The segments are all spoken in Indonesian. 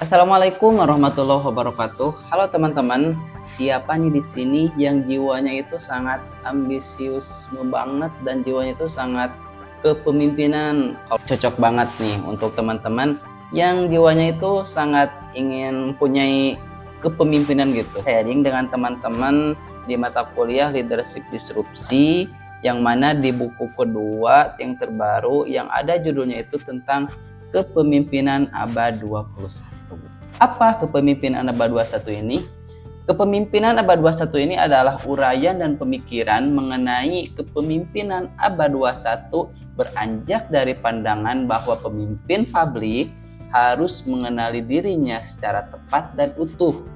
Assalamualaikum warahmatullahi wabarakatuh. Halo teman-teman, siapa nih di sini yang jiwanya itu sangat ambisius banget dan jiwanya itu sangat kepemimpinan? Kalau cocok banget nih untuk teman-teman yang jiwanya itu sangat ingin punya kepemimpinan gitu. Sharing dengan teman-teman di mata kuliah Leadership Disrupsi yang mana di buku kedua yang terbaru yang ada judulnya itu tentang kepemimpinan abad 21. Apa kepemimpinan abad 21 ini? Kepemimpinan abad 21 ini adalah uraian dan pemikiran mengenai kepemimpinan abad 21 beranjak dari pandangan bahwa pemimpin publik harus mengenali dirinya secara tepat dan utuh.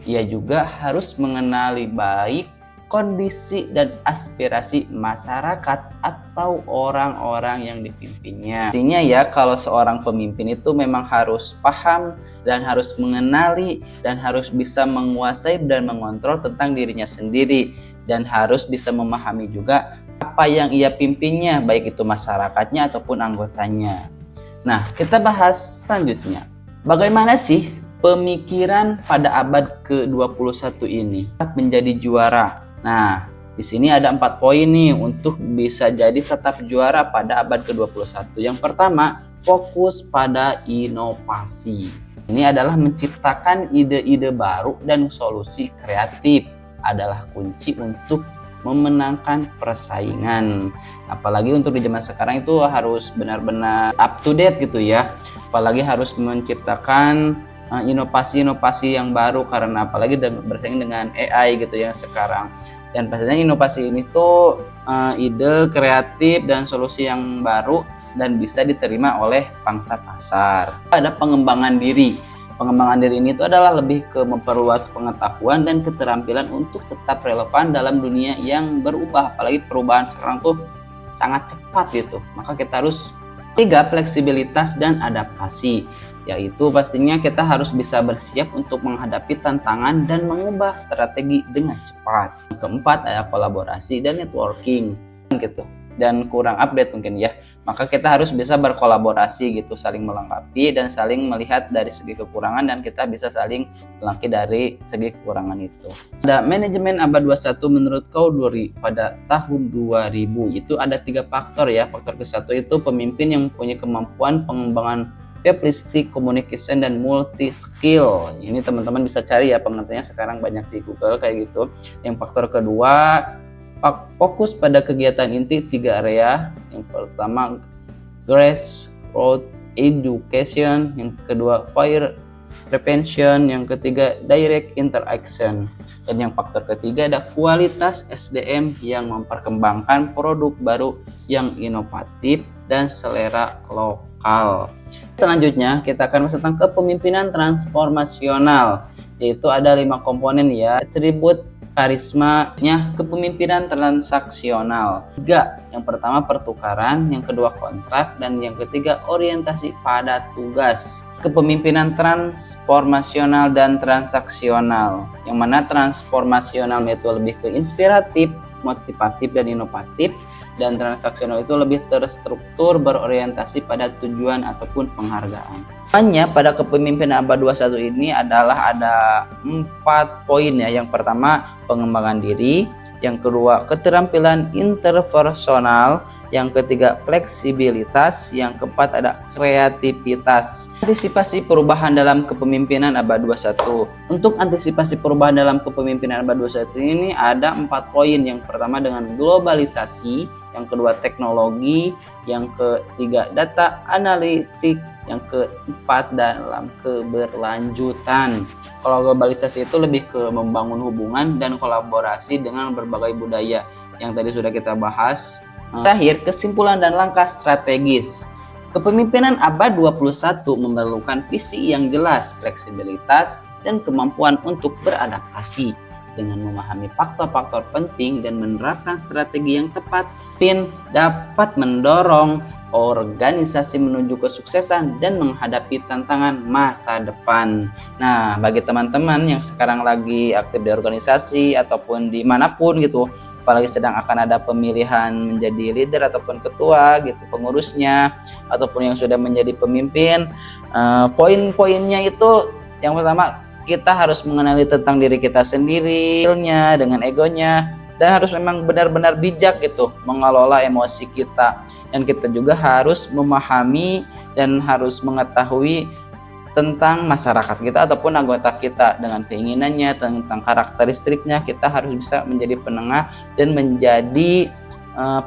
Ia juga harus mengenali baik kondisi dan aspirasi masyarakat atau orang-orang yang dipimpinnya. Artinya ya, kalau seorang pemimpin itu memang harus paham dan harus mengenali dan harus bisa menguasai dan mengontrol tentang dirinya sendiri dan harus bisa memahami juga apa yang ia pimpinnya, baik itu masyarakatnya ataupun anggotanya. Nah, kita bahas selanjutnya. Bagaimana sih pemikiran pada abad ke-21 ini menjadi juara? Nah, di sini ada 4 poin nih untuk bisa jadi tetap juara pada abad ke-21. Yang pertama, fokus pada inovasi. Ini adalah menciptakan ide-ide baru dan solusi kreatif adalah kunci untuk memenangkan persaingan. Apalagi untuk di zaman sekarang itu harus benar-benar up to date gitu ya. Apalagi harus menciptakan inovasi-inovasi yang baru karena apalagi bersaing dengan AI gitu ya sekarang. Dan pastinya inovasi ini tuh ide kreatif dan solusi yang baru dan bisa diterima oleh pangsa pasar. Ada pengembangan diri. Pengembangan diri ini tuh adalah lebih ke memperluas pengetahuan dan keterampilan untuk tetap relevan dalam dunia yang berubah. Apalagi perubahan sekarang tuh sangat cepat gitu. Maka kita harus 3. Fleksibilitas dan adaptasi, yaitu pastinya kita harus bisa bersiap untuk menghadapi tantangan dan mengubah strategi dengan cepat. Yang keempat, ada kolaborasi dan networking gitu. Dan kurang update mungkin ya. Maka kita harus bisa berkolaborasi gitu, saling melengkapi dan saling melihat dari segi kekurangan dan kita bisa saling melengkapi dari segi kekurangan itu. Ada manajemen abad 21 menurut Cowdery pada tahun 2000 itu ada 3 faktor ya. Faktor ke-1 itu pemimpin yang mempunyai kemampuan pengembangan public communication dan multi skill. Ini teman-teman bisa cari ya pengertiannya, sekarang banyak di Google kayak gitu. Yang faktor kedua, fokus pada kegiatan inti 3 area. Yang pertama grassroots education, yang kedua fire prevention, yang ketiga direct interaction, dan yang faktor ketiga ada kualitas SDM yang memperkembangkan produk baru yang inovatif dan selera lokal. Selanjutnya kita akan bahas tentang kepemimpinan transformasional, yaitu ada 5 komponen ya. Atribut karismanya kepemimpinan transaksional. 3. Yang pertama pertukaran, yang kedua kontrak, dan yang ketiga orientasi pada tugas. Kepemimpinan transformasional dan transaksional. Yang mana transformasional itu lebih ke inspiratif, motivatif, dan inovatif, dan transaksional itu lebih terstruktur, berorientasi pada tujuan ataupun penghargaan. Hanya pada kepemimpinan abad 21 ini adalah ada 4 poin ya. Yang pertama pengembangan diri, yang kedua keterampilan interpersonal, yang ketiga fleksibilitas, yang keempat ada kreativitas. Antisipasi perubahan dalam kepemimpinan abad 21. Untuk antisipasi perubahan dalam kepemimpinan abad 21 ini ada 4 poin. Yang pertama dengan globalisasi, yang kedua teknologi, yang ketiga data analitik, yang keempat dalam keberlanjutan. Kalau globalisasi itu lebih ke membangun hubungan dan kolaborasi dengan berbagai budaya yang tadi sudah kita bahas. Terakhir, kesimpulan dan langkah strategis. Kepemimpinan abad 21 memerlukan visi yang jelas, fleksibilitas, dan kemampuan untuk beradaptasi. Dengan memahami faktor-faktor penting dan menerapkan strategi yang tepat, PIN dapat mendorong organisasi menuju kesuksesan dan menghadapi tantangan masa depan. Nah, bagi teman-teman yang sekarang lagi aktif di organisasi ataupun dimanapun gitu, apalagi sedang akan ada pemilihan menjadi leader ataupun ketua gitu, pengurusnya, ataupun yang sudah menjadi pemimpin, Poin-poinnya itu yang pertama, kita harus mengenali tentang diri kita sendiri, dengan egonya, dan harus memang benar-benar bijak gitu mengelola emosi kita. Dan kita juga harus memahami dan harus mengetahui tentang masyarakat kita ataupun anggota kita dengan keinginannya, tentang karakteristiknya. Kita harus bisa menjadi penengah dan menjadi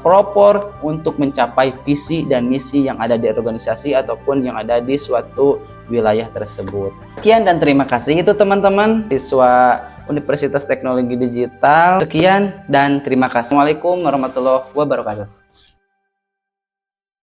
pelopor untuk mencapai visi dan misi yang ada di organisasi ataupun yang ada di suatu wilayah tersebut. Sekian dan terima kasih itu teman-teman siswa Universitas Teknologi Digital. Sekian dan terima kasih. Assalamualaikum warahmatullahi wabarakatuh.